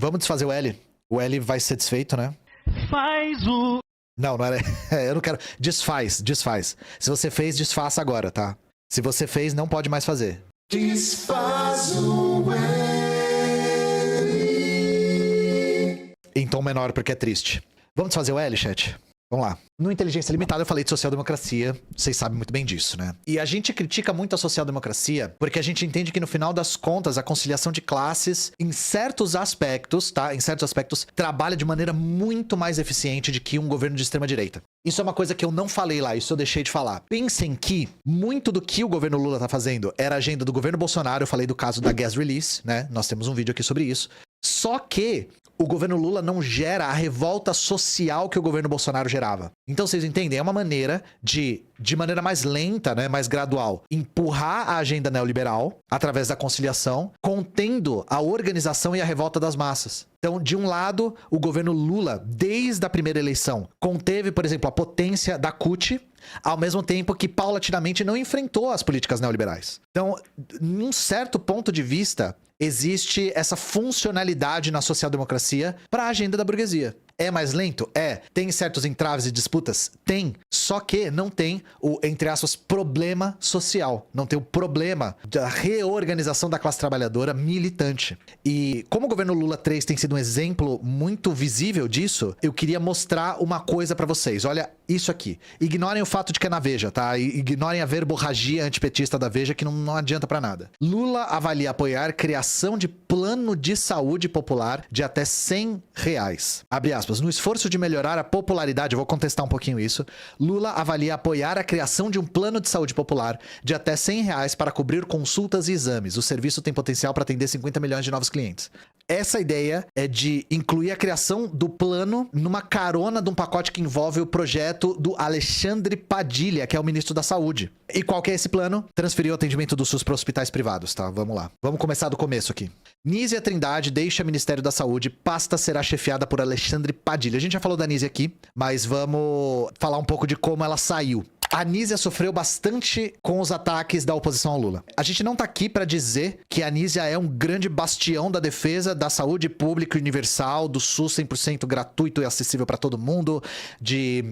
Vamos desfazer o L. O L vai ser desfeito, né? Faz o... Não era... Eu não quero... Desfaz. Se você fez, desfaça agora, tá? Se você fez, não pode mais fazer. Desfaz o L. Em tom menor, porque é triste. Vamos desfazer o L, chat? Vamos lá. No Inteligência Limitada eu falei de social-democracia, vocês sabem muito bem disso, né? E a gente critica muito a social-democracia porque a gente entende que no final das contas a conciliação de classes, em certos aspectos, tá? Em certos aspectos, trabalha de maneira muito mais eficiente do que um governo de extrema-direita. Isso é uma coisa que eu não falei lá, isso eu deixei de falar. Pensem que muito do que o governo Lula tá fazendo era a agenda do governo Bolsonaro, eu falei do caso da gas release, né? Nós temos um vídeo aqui sobre isso. Só que o governo Lula não gera a revolta social que o governo Bolsonaro gerava. Então, vocês entendem? É uma maneira de maneira mais lenta, né, mais gradual, empurrar a agenda neoliberal através da conciliação, contendo a organização e a revolta das massas. Então, de um lado, o governo Lula, desde a primeira eleição, conteve, por exemplo, a potência da CUT, ao mesmo tempo que paulatinamente não enfrentou as políticas neoliberais. Então, num certo ponto de vista, existe essa funcionalidade na social-democracia para a agenda da burguesia. É mais lento? É. Tem certos entraves e disputas? Tem. Só que não tem o, entre aspas, problema social. Não tem o problema da reorganização da classe trabalhadora militante. E como o governo Lula 3 tem sido um exemplo muito visível disso, eu queria mostrar uma coisa pra vocês. Olha isso aqui. Ignorem o fato de que é na Veja, tá? Ignorem a verborragia antipetista da Veja, que não adianta pra nada. Lula avalia apoiar criação de plano de saúde popular de até R$100. Abre aspas. No esforço de melhorar a popularidade, eu vou contestar um pouquinho isso, Lula avalia apoiar a criação de um plano de saúde popular de até R$100 para cobrir consultas e exames. O serviço tem potencial para atender 50 milhões de novos clientes. Essa ideia é de incluir a criação do plano numa carona de um pacote que envolve o projeto do Alexandre Padilha, que é o ministro da Saúde. E qual que é esse plano? Transferir o atendimento do SUS para hospitais privados, tá? Vamos lá. Vamos começar do começo aqui. Nízia Trindade deixa o Ministério da Saúde, pasta será chefiada por Alexandre Padilha. A gente já falou da Nízia aqui, mas vamos falar um pouco de como ela saiu. A Nízia sofreu bastante com os ataques da oposição ao Lula. A gente não tá aqui pra dizer que a Nízia é um grande bastião da defesa da saúde pública e universal, do SUS 100% gratuito e acessível pra todo mundo,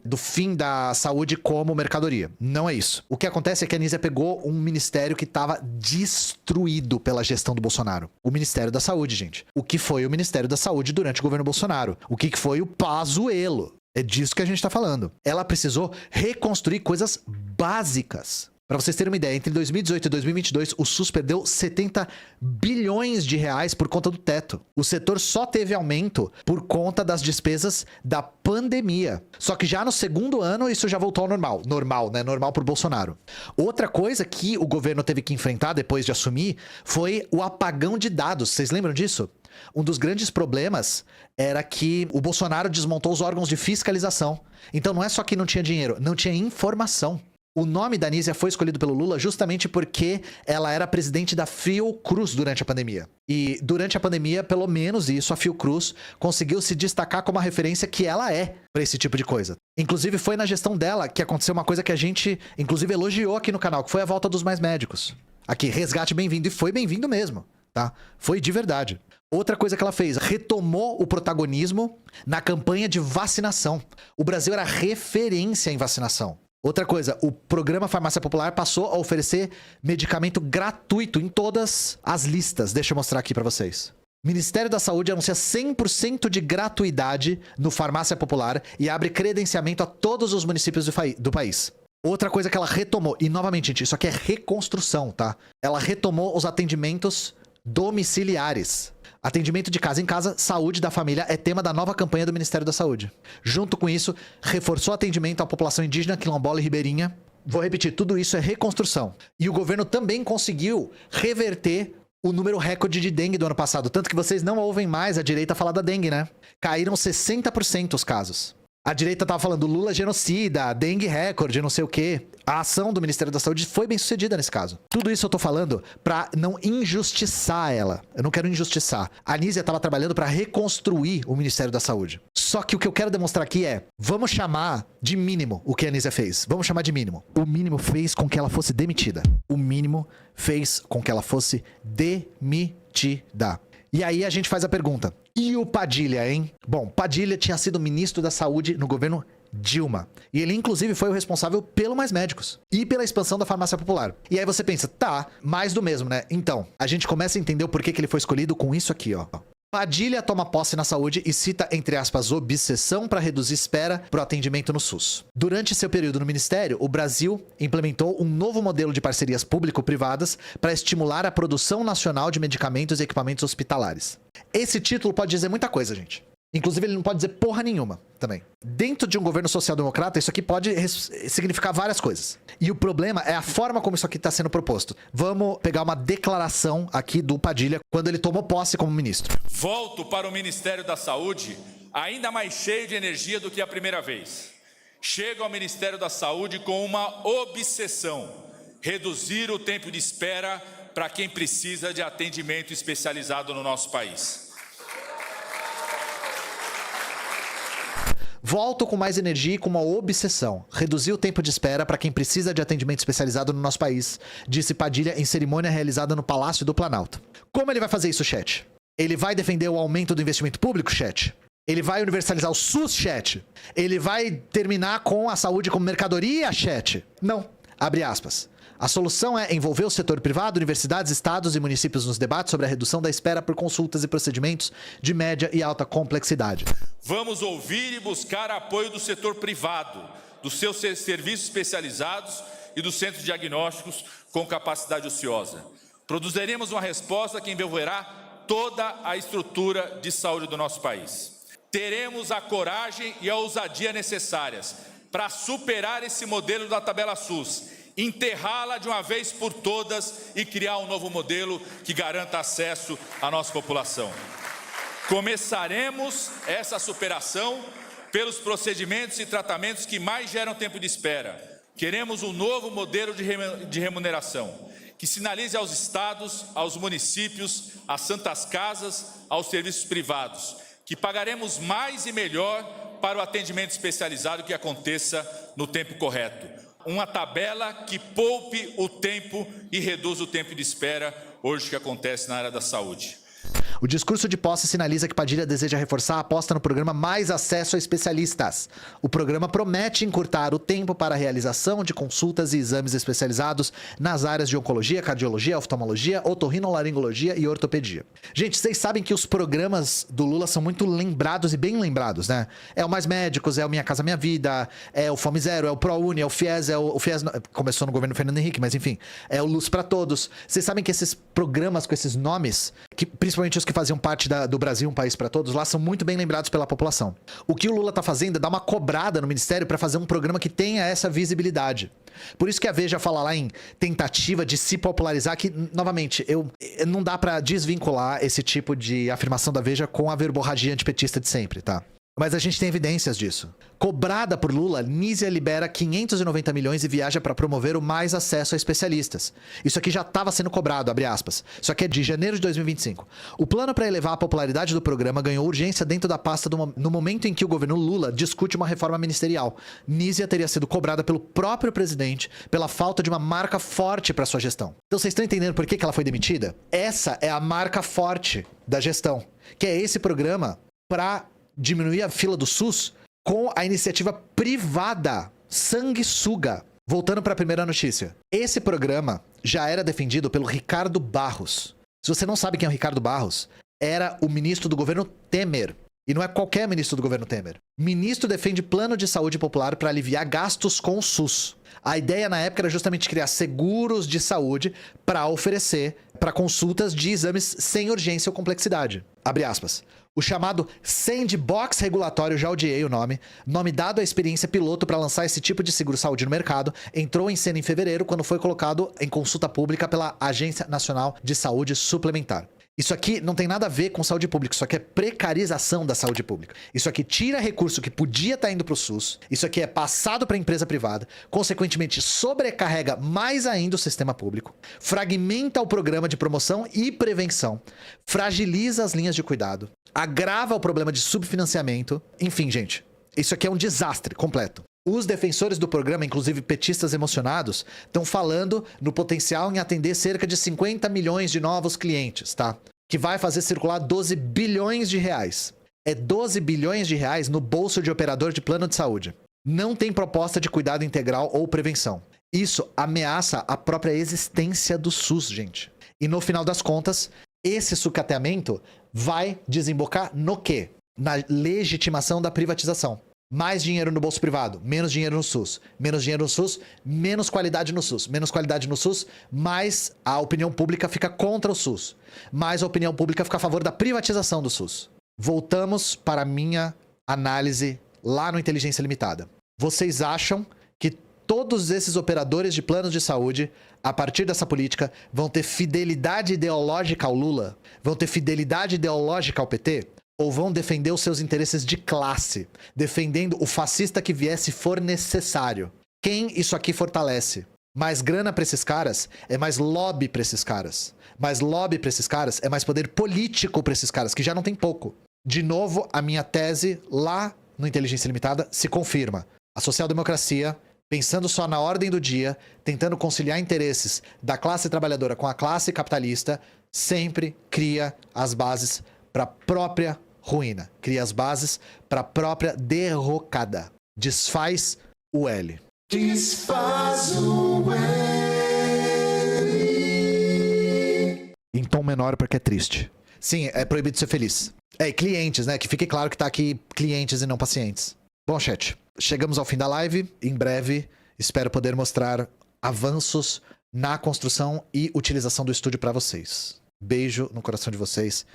do fim da saúde como mercadoria. Não é isso. O que acontece é que a Nízia pegou um ministério que tava destruído pela gestão do Bolsonaro. O Ministério da Saúde, gente. O que foi o Ministério da Saúde durante o governo Bolsonaro? O que foi o Pazuello? É disso que a gente tá falando. Ela precisou reconstruir coisas básicas. Para vocês terem uma ideia, entre 2018 e 2022, o SUS perdeu 70 bilhões de reais por conta do teto. O setor só teve aumento por conta das despesas da pandemia. Só que já no segundo ano, isso já voltou ao normal. Normal, né? Normal por Bolsonaro. Outra coisa que o governo teve que enfrentar depois de assumir foi o apagão de dados. Vocês lembram disso? Um dos grandes problemas era que o Bolsonaro desmontou os órgãos de fiscalização. Então não é só que não tinha dinheiro, não tinha informação. O nome da Nízia foi escolhido pelo Lula justamente porque ela era presidente da Fiocruz durante a pandemia. E durante a pandemia, pelo menos isso, a Fiocruz conseguiu se destacar como a referência que ela é para esse tipo de coisa. Inclusive foi na gestão dela que aconteceu uma coisa que a gente, inclusive, elogiou aqui no canal, que foi a volta dos mais médicos. Aqui, resgate bem-vindo, e foi bem-vindo mesmo, tá? Foi de verdade. Outra coisa que ela fez, retomou o protagonismo na campanha de vacinação. O Brasil era referência em vacinação. Outra coisa, o programa Farmácia Popular passou a oferecer medicamento gratuito em todas as listas. Deixa eu mostrar aqui pra vocês. Ministério da Saúde anuncia 100% de gratuidade no Farmácia Popular e abre credenciamento a todos os municípios do país. Outra coisa que ela retomou, e novamente, gente, isso aqui é reconstrução, tá? Ela retomou os atendimentos domiciliares. Atendimento de casa em casa, saúde da família é tema da nova campanha do Ministério da Saúde. Junto com isso, reforçou atendimento à população indígena, quilombola e ribeirinha. Vou repetir, tudo isso é reconstrução. E o governo também conseguiu reverter o número recorde de dengue do ano passado. Tanto que vocês não ouvem mais a direita falar da dengue, né? Caíram 60% os casos. A direita tava falando Lula genocida, dengue recorde, não sei o quê. A ação do Ministério da Saúde foi bem sucedida nesse caso. Tudo isso eu tô falando pra não injustiçar ela. Eu não quero injustiçar. A Nízia tava trabalhando pra reconstruir o Ministério da Saúde. Só que o que eu quero demonstrar aqui é, vamos chamar de mínimo o que a Nízia fez. Vamos chamar de mínimo. O mínimo fez com que ela fosse demitida. O mínimo fez com que ela fosse demitida. E aí a gente faz a pergunta, E o Padilha, hein? Bom, Padilha tinha sido ministro da Saúde no governo Dilma. E ele, inclusive, foi o responsável pelo Mais Médicos e pela expansão da farmácia popular. E aí você pensa, tá, mais do mesmo, né? Então, a gente começa a entender o porquê que ele foi escolhido com isso aqui, ó. Padilha toma posse na saúde e cita, entre aspas, obsessão para reduzir espera para o atendimento no SUS. Durante seu período no ministério, o Brasil implementou um novo modelo de parcerias público-privadas para estimular a produção nacional de medicamentos e equipamentos hospitalares. Esse título pode dizer muita coisa, gente. Inclusive, ele não pode dizer porra nenhuma também. Dentro de um governo social-democrata, isso aqui pode significar várias coisas. E o problema é a forma como isso aqui está sendo proposto. Vamos pegar uma declaração aqui do Padilha quando ele tomou posse como ministro. Volto para o Ministério da Saúde ainda mais cheio de energia do que a primeira vez. Chego ao Ministério da Saúde com uma obsessão: reduzir o tempo de espera para quem precisa de atendimento especializado no nosso país. Volto com mais energia e com uma obsessão: reduzir o tempo de espera para quem precisa de atendimento especializado no nosso país, disse Padilha em cerimônia realizada no Palácio do Planalto. Como ele vai fazer isso, chat? Ele vai defender o aumento do investimento público, chat? Ele vai universalizar o SUS, chat? Ele vai terminar com a saúde como mercadoria, chat? Não. Abre aspas. A solução é envolver o setor privado, universidades, estados e municípios nos debates sobre a redução da espera por consultas e procedimentos de média e alta complexidade. Vamos ouvir e buscar apoio do setor privado, dos seus serviços especializados e dos centros diagnósticos com capacidade ociosa. Produziremos uma resposta que envolverá toda a estrutura de saúde do nosso país. Teremos a coragem e a ousadia necessárias para superar esse modelo da tabela SUS, enterrá-la de uma vez por todas e criar um novo modelo que garanta acesso à nossa população. Começaremos essa superação pelos procedimentos e tratamentos que mais geram tempo de espera. Queremos um novo modelo de remuneração, que sinalize aos estados, aos municípios, às santas casas, aos serviços privados, que pagaremos mais e melhor para o atendimento especializado que aconteça no tempo correto. Uma tabela que poupe o tempo e reduza o tempo de espera hoje que acontece na área da saúde. O discurso de posse sinaliza que Padilha deseja reforçar a aposta no programa Mais Acesso a Especialistas. O programa promete encurtar o tempo para a realização de consultas e exames especializados nas áreas de oncologia, cardiologia, oftalmologia, otorrinolaringologia e ortopedia. Gente, vocês sabem que os programas do Lula são muito lembrados e bem lembrados, né? É o Mais Médicos, é o Minha Casa Minha Vida, é o Fome Zero, é o ProUni, é o FIES, o FIES começou no governo Fernando Henrique, mas enfim, é o Luz para Todos. Vocês sabem que esses programas com esses nomes, que principalmente os que faziam parte do Brasil, um país para todos, lá são muito bem lembrados pela população. O que o Lula tá fazendo é dar uma cobrada no ministério para fazer um programa que tenha essa visibilidade. Por isso que a Veja fala lá em tentativa de se popularizar, que, novamente, não dá para desvincular esse tipo de afirmação da Veja com a verborragia antipetista de sempre, tá? Mas a gente tem evidências disso. Cobrada por Lula, Nízia libera 590 milhões e viaja para promover o mais acesso a especialistas. Isso aqui já estava sendo cobrado, abre aspas. Isso aqui é de janeiro de 2025. O plano para elevar a popularidade do programa ganhou urgência dentro da pasta no momento em que o governo Lula discute uma reforma ministerial. Nízia teria sido cobrada pelo próprio presidente pela falta de uma marca forte para sua gestão. Então vocês estão entendendo por que ela foi demitida? Essa é a marca forte da gestão, que é esse programa para diminuir a fila do SUS com a iniciativa privada, sanguessuga. Voltando para a primeira notícia. Esse programa já era defendido pelo Ricardo Barros. Se você não sabe quem é o Ricardo Barros, era o ministro do governo Temer. E não é qualquer ministro do governo Temer. Ministro defende plano de saúde popular para aliviar gastos com o SUS. A ideia na época era justamente criar seguros de saúde para oferecer para consultas de exames sem urgência ou complexidade. Abre aspas. O chamado Sandbox regulatório, já odiei o nome dado à experiência piloto para lançar esse tipo de seguro-saúde no mercado, entrou em cena em fevereiro, quando foi colocado em consulta pública pela Agência Nacional de Saúde Suplementar. Isso aqui não tem nada a ver com saúde pública, isso aqui é precarização da saúde pública. Isso aqui tira recurso que podia estar indo para o SUS, isso aqui é passado para a empresa privada, consequentemente sobrecarrega mais ainda o sistema público, fragmenta o programa de promoção e prevenção, fragiliza as linhas de cuidado, agrava o problema de subfinanciamento. Enfim, gente, isso aqui é um desastre completo. Os defensores do programa, inclusive petistas emocionados, estão falando no potencial em atender cerca de 50 milhões de novos clientes, tá? que vai fazer circular 12 bilhões de reais. É 12 bilhões de reais no bolso de operador de plano de saúde. Não tem proposta de cuidado integral ou prevenção. Isso ameaça a própria existência do SUS, gente. E no final das contas, esse sucateamento vai desembocar no quê? Na legitimação da privatização. Mais dinheiro no bolso privado, menos dinheiro no SUS. Menos dinheiro no SUS, menos qualidade no SUS. Menos qualidade no SUS, mais a opinião pública fica contra o SUS. Mais a opinião pública fica a favor da privatização do SUS. Voltamos para a minha análise lá no Inteligência Limitada. Vocês acham que todos esses operadores de planos de saúde, a partir dessa política, vão ter fidelidade ideológica ao Lula? Vão ter fidelidade ideológica ao PT? Ou vão defender os seus interesses de classe, defendendo o fascista que vier se for necessário? Quem isso aqui fortalece? Mais grana para esses caras é mais lobby para esses caras. Mais lobby para esses caras é mais poder político para esses caras, que já não tem pouco. De novo, a minha tese lá no Inteligência Limitada se confirma. A social-democracia, pensando só na ordem do dia, tentando conciliar interesses da classe trabalhadora com a classe capitalista, sempre cria as bases para a própria ruína. Cria as bases para a própria derrocada. Desfaz o L. Desfaz o L. Em tom menor porque é triste. Sim, é proibido ser feliz. E clientes, né? Que fique claro que tá aqui clientes e não pacientes. Bom, chat, chegamos ao fim da live. Em breve, espero poder mostrar avanços na construção e utilização do estúdio para vocês. Beijo no coração de vocês